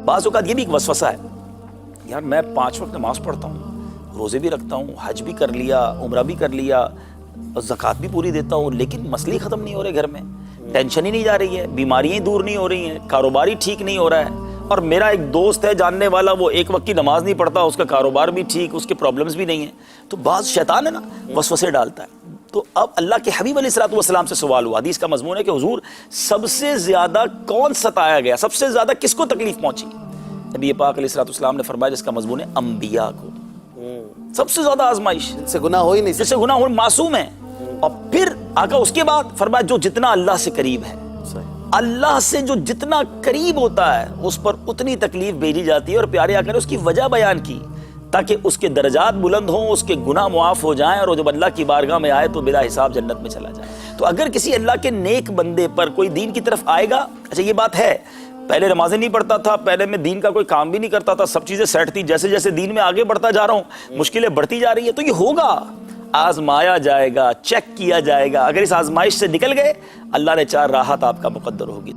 بعض اوقات یہ بھی ایک وسوسہ ہے، یار میں 5 وقت نماز پڑھتا ہوں، روزے بھی رکھتا ہوں، حج بھی کر لیا، عمرہ بھی کر لیا، زکوٰۃ بھی پوری دیتا ہوں، لیکن مسئلے ختم نہیں ہو رہے گھر میں، ٹینشن ہی نہیں جا رہی ہے، بیماریاں دور نہیں ہو رہی ہیں، کاروبار ہی ٹھیک نہیں ہو رہا ہے، اور میرا ایک دوست ہے جاننے والا، وہ 1 وقت کی نماز نہیں پڑھتا، اس کا کاروبار بھی ٹھیک، اس کے پرابلمز بھی نہیں ہیں۔ تو بعض شیطان ہے نا وسوسے ڈالتا ہے۔ تو اب اللہ کے حبیب علیہ الصلوۃ والسلام سے سوال ہوا، حدیث کا مضمون ہے کہ حضور سب سے زیادہ کون ستایا گیا، سب سے زیادہ کس کو تکلیف پہنچی؟ نبی پاک علیہ الصلوۃ والسلام نے فرمایا جس کا مضمون ہے انبیاء کو، سب سے زیادہ آزمائش، جن سے گناہ ہو ہی نہیں جس سے گناہ ہو، معصوم ہے۔ اور پھر آقا اس کے بعد فرمایا جو جتنا اللہ سے قریب ہے، اللہ سے جو جتنا قریب ہوتا ہے اس پر اتنی تکلیف بھیجی جاتی ہے، اور پیارے آقا نے اس کی وجہ بیان کی تاکہ اس کے درجات بلند ہوں، اس کے گناہ معاف ہو جائیں، اور جب اللہ کی بارگاہ میں آئے تو بلا حساب جنت میں چلا جائے۔ تو اگر کسی اللہ کے نیک بندے پر کوئی دین کی طرف آئے گا، اچھا یہ بات ہے پہلے نمازیں نہیں پڑھتا تھا، پہلے میں دین کا کوئی کام بھی نہیں کرتا تھا، سب چیزیں سیٹ تھی، جیسے جیسے دین میں آگے بڑھتا جا رہا ہوں مشکلیں بڑھتی جا رہی ہیں، تو یہ ہوگا، آزمایا جائے گا، چیک کیا جائے گا، اگر اس آزمائش سے نکل گئے اللہ نے 4 راحت آپ کا مقدر ہوگی۔